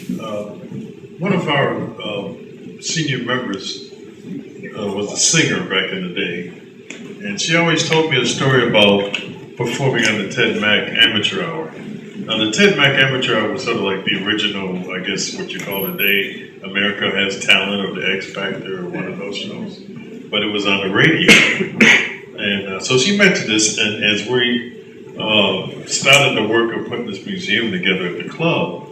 One of our senior members was a singer back in the day, and she always told me a story about performing on the Ted Mack Amateur Hour. Now, the Ted Mack Amateur Hour was sort of like the original, I guess, what you call today, America Has Talent or the X Factor or one of those shows. But it was on the radio. And so she mentioned this, and as we started the work of putting this museum together at the club,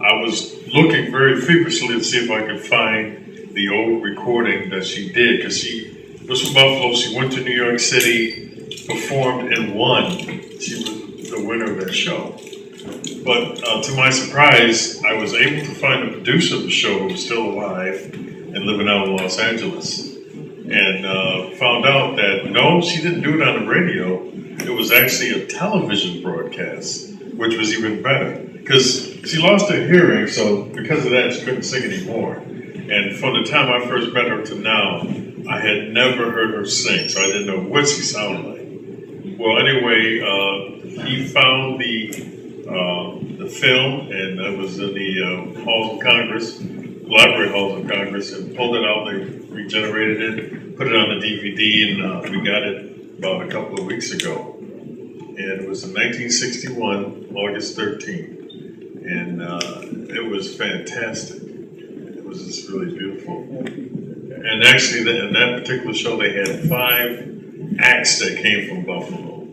I was looking very feverishly to see if I could find the old recording that she did, because she was from Buffalo. She went to New York City, performed, and won. She was the winner of that show. But to my surprise, I was able to find the producer of the show who was still alive and living out in Los Angeles, and found out that no, she didn't do it on the radio. It was actually a television broadcast, which was even better, because she lost her hearing, so because of that, she couldn't sing anymore. And from the time I first met her to now, I had never heard her sing, so I didn't know what she sounded like. Well, anyway, he found the film, and it was in the halls of Congress, library halls of Congress, and pulled it out. They regenerated it, put it on the DVD, and we got it about a couple of weeks ago. And it was in 1961, August 13th. And it was fantastic. It was just really beautiful. And actually, in that particular show, they had 5 acts that came from Buffalo.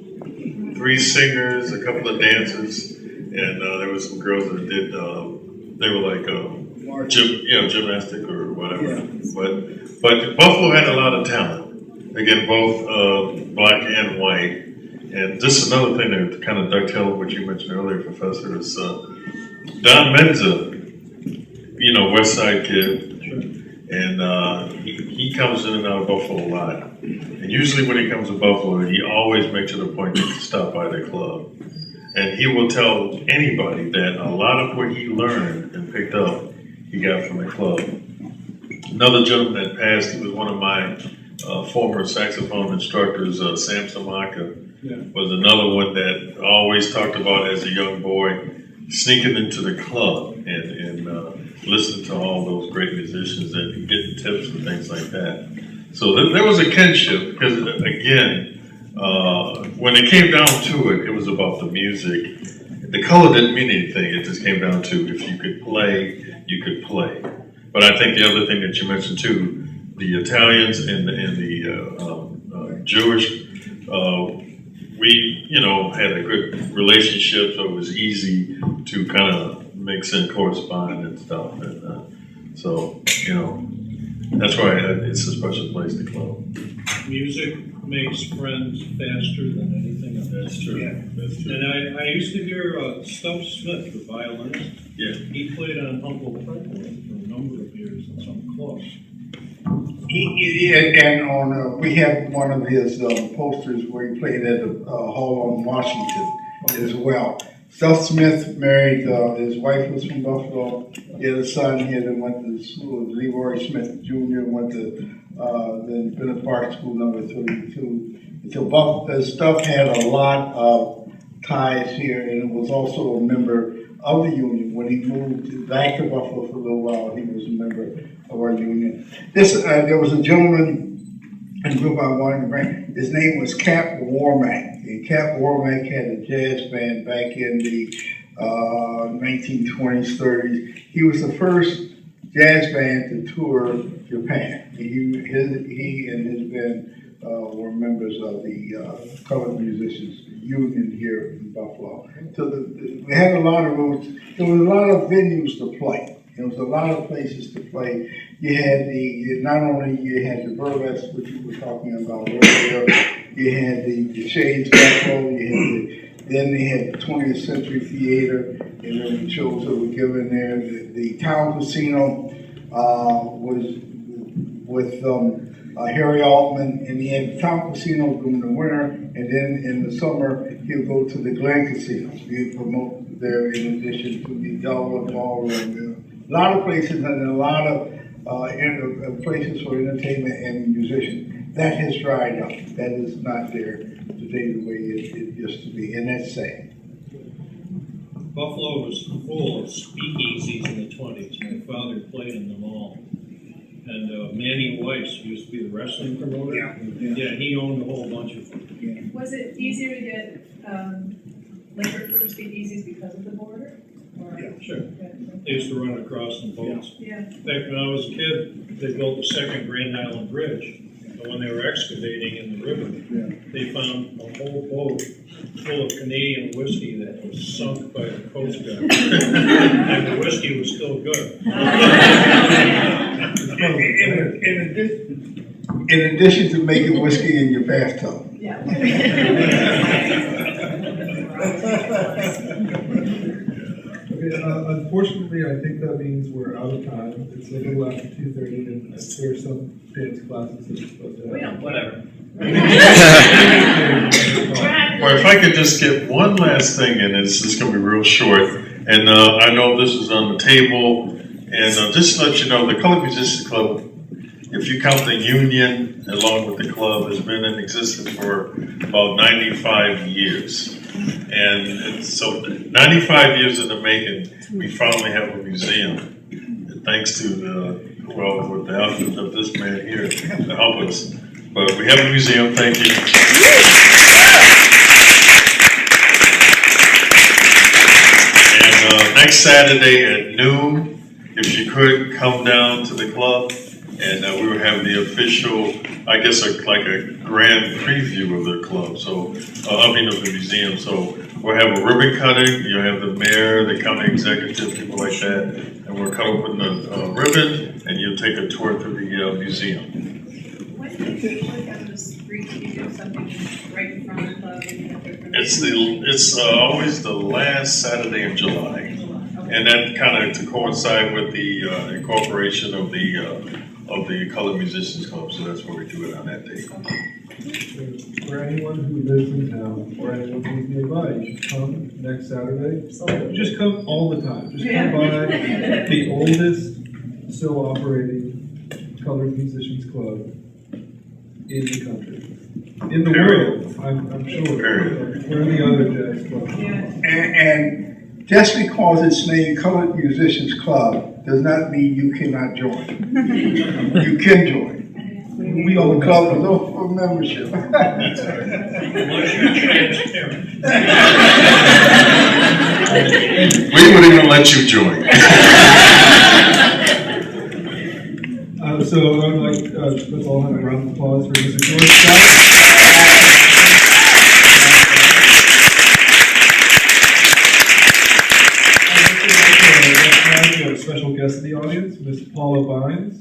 3 singers, a couple of dancers, and there was some girls that did, they were like gymnastic or whatever. Yeah. But Buffalo had a lot of talent. Again, both black and white. And just another thing that kind of dovetailed what you mentioned earlier, Professor, is Don Menza, West Side Kid, and he comes in and out of Buffalo a lot. And usually when he comes to Buffalo, he always makes it a point to stop by the club. And he will tell anybody that a lot of what he learned and picked up, he got from the club. Another gentleman that passed, he was one of my former saxophone instructors, Sam Samaka, was another one that I always talked about as a young boy, sneaking into the club and listening to all those great musicians and getting tips and things like that. So there was a kinship, because again, when it came down to it, it was about the music. The color didn't mean anything. It just came down to if you could play, you could play. But I think the other thing that you mentioned too, the Italians and the Jewish, we, had a good relationship, so it was easy to kind of mix and correspond and stuff. And so, that's why it's a special place to club. Music makes friends faster than anything else. That's true. Yeah. That's true. And I used to hear Stuff Smith, the violinist. Yeah. He played on Uncle Franklin for a number of years in some clubs. We have one of his posters where he played at the Hall on Washington as well. Stuff Smith married, his wife was from Buffalo. He had a son here that went to school, Leroy Smith Jr., went to the Bennett Park School number 32. So Stuff had a lot of ties here, and was also a member of the union. When he moved back to Buffalo for a little while, he was a member of our union. There was a gentleman in the group I wanted to bring. His name was Cap Warmack. And Cap Warmack had a jazz band back in the 1920s, 30s. He was the first jazz band to tour Japan. He and his band were members of the colored musicians union here in Buffalo. So we had a lot of roots. There was a lot of venues to play. There was a lot of places to play. You had not only you had the burlesque, which we were talking about earlier, you had the Shades Buffalo, then they had the 20th Century Theater, and then the shows that were given there. The Town Casino was with Harry Altman, and he had the Town Casino during the winter, and then in the summer he'll go to the Glen Casino. He'll promote there in addition to the Savoy Ballroom. A lot of places and a lot of places for entertainment and musicians. That has dried up. That is not there today the way it used to be, and that's sad. Buffalo was full of speakeasies in the RS20s. My father played in them all. And Manny Weiss used to be the wrestling promoter. Yeah, he owned a whole bunch of them. Was it easier to get labor for speakeasies because of the border? Or? Yeah, sure. They used to run across in boats. Yeah. In fact, when I was a kid, they built the second Grand Island Bridge. And when they were excavating in the river, they found a whole boat full of Canadian whiskey that was sunk by the Coast Guard. And the whiskey was still good. In addition to making whiskey in your bathtub. Yeah. Unfortunately, I think that means we're out of time. It's a little after 2:30, and there are some dance classes that we're supposed to have. Whatever. Well, if I could just get one last thing in, it's just going to be real short. And I know this is on the table. And just to let you know, the Colored Musicians Club, if you count the union along with the club, has been in existence for about 95 years. And so 95 years in the making, we finally have a museum. And thanks to the help of this man here to help us. But we have a museum, thank you. And next Saturday at noon, if you could come down to the club, and we will have the official, I guess, like a grand preview of the club. So, of the museum. So we'll have a ribbon cutting. You'll have the mayor, the county executive, people like that, and we'll cut open the ribbon, and you'll take a tour through the museum. When do you usually have the street, you do something right in front of the club? It's always the last Saturday in July, and that kind of to coincide with the incorporation of the Colored Musicians Club. So that's where we do it on that day. For anyone who lives in town, or anyone who's nearby, you should come next Saturday. Just come all the time. Just come by the oldest still operating Colored Musicians Club in the country. In the world, I'm sure. We're the other jazz club. And just because it's named Colored Musicians Club does not mean you cannot join. You can join. We own the club with no membership. Unless you're transparent. We wouldn't even let you join. So I would like let's all have a round of applause for Mr. George Scott. We have a special guest in the audience, Miss Paula Bynes,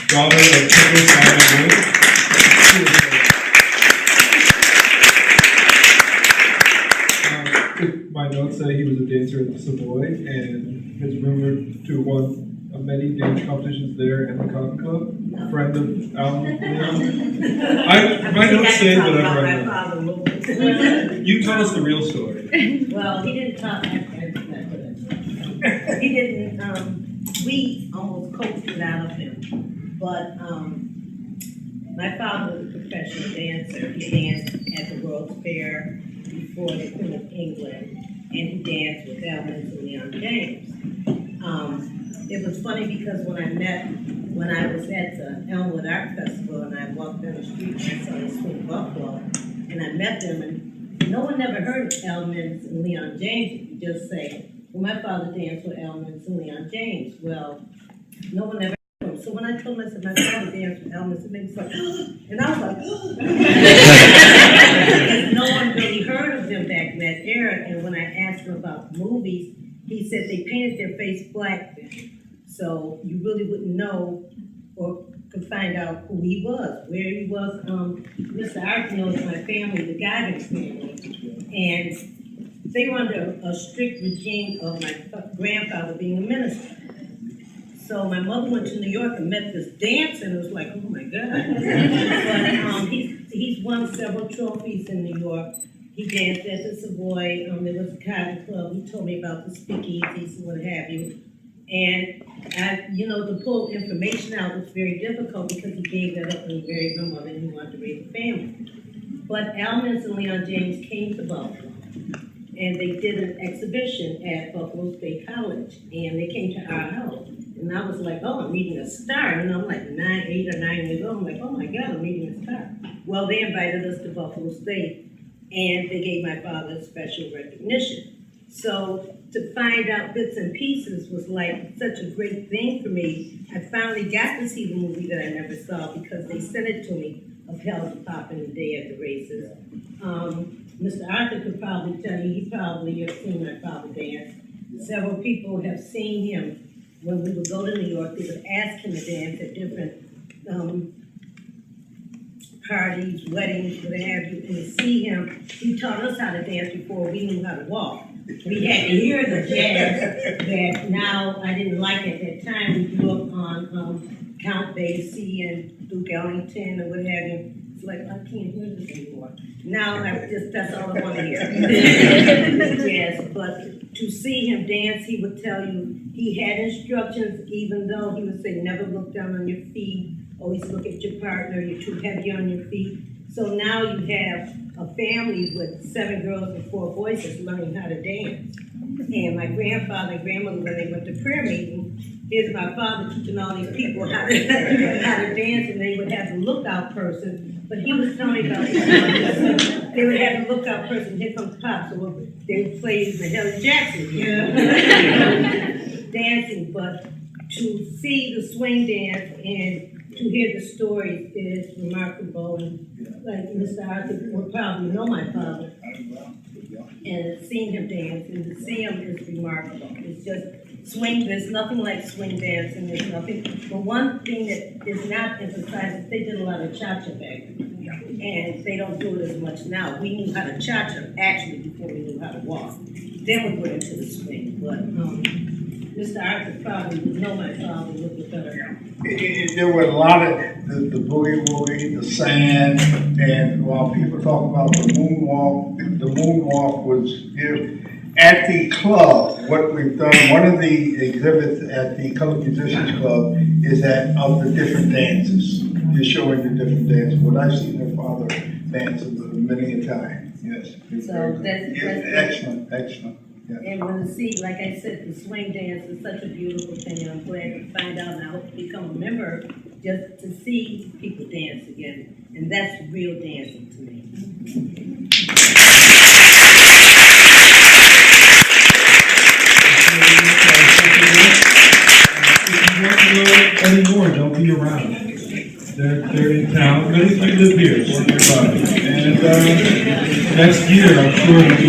daughter of Kendall Simon Wood. My notes say he was a dancer at the Savoy and is rumored to have won many dance competitions there and the Cotton Club. Friend of Alan. My notes say whatever I know. You tell us the real story. Well, he didn't talk. He didn't. We almost coaxed it out of him. But my father was a professional dancer. He danced at the World's Fair before the Queen of England, and he danced with Elvis and Leon James. It was funny because when I was at the Elmwood Art Festival and I walked down the street and I saw the Swing Buffalo, and I met them, and no one never heard of Elvis and Leon James. You just say, well, my father danced with Elvis and Leon James. Well, no one ever heard of him. So when I told him, I said, my father danced with Elvis, and they was like, and I was like, because no one really heard of him back in that era. And when I asked him about movies, he said they painted their face black then. So you really wouldn't know or could find out who he was, where he was. Mr. Archino is my family, the Goddard family. And they were under a strict regime of my grandfather being a minister. So my mother went to New York and met this dancer and was like, oh my God. But he's won several trophies in New York. He danced at the Savoy, there was a Cotton Club. He told me about the speakeasies and what have you. And to pull information out was very difficult because he gave that up when he married my mother and he wanted to raise a family. But Elvis and Leon James came to Buffalo and they did an exhibition at Buffalo State College and they came to our house. And I was like, oh, I'm meeting a star. And I'm like 8 or 9 years old. I'm like, oh my God, I'm meeting a star. Well, they invited us to Buffalo State, and they gave my father special recognition. So to find out bits and pieces was like such a great thing for me. I finally got to see the movie that I never saw because they sent it to me, of Hell to Pop in the Day at the Races. Mr. Arthur could probably tell you, he probably have seen my father dance. Several people have seen him. When we would go to New York, they would ask him to dance at different parties, weddings, what have you, and to see him, he taught us how to dance before we knew how to walk. We had to hear the jazz that now I didn't like at that time. We grew up on Count Basie and Duke Ellington and what have you. It's like, I can't hear this anymore. Now that's all I want to hear. Yes, but to see him dance, he would tell you, he had instructions, even though he would say, never look down on your feet, always look at your partner, you're too heavy on your feet. So now you have a family with 7 girls and 4 boys that's learning how to dance. And my grandfather and grandmother, when they went to prayer meeting, here's my father teaching all these people how to dance, and they would have the lookout person. But he was telling me about this. They would have the lookout person, here comes Pop, so they would play the Helen Jackson dancing. But to see the swing dance and to hear the stories is remarkable. And like Mr. Arthur would probably know my father, and seeing him dance and to see him is remarkable. It's just swing. There's nothing like swing dancing. There's nothing. But one thing that is not emphasized is they did a lot of cha-cha back then, and they don't do it as much now. We knew how to cha-cha actually before we knew how to walk. Then we went into the swing. But Mr. Arthur probably would know my father a little bit better. There were a lot of the boogie woogie, the sand, and while people talk about the moonwalk was here at the club. What we've done, one of the exhibits at the Colored Musicians Club is that of the different dances. You're showing the different dances. But I've seen your father dance many a time. Yes. So that's Excellent. Yeah. And when to see, like I said, the swing dance is such a beautiful thing, and I'm glad to find out and I hope to become a member just to see people dance again. And that's real dancing to me. If you want to know anymore, don't be around. They're in town. Many of you live here, or nearby. And next year, I'm sure it'll be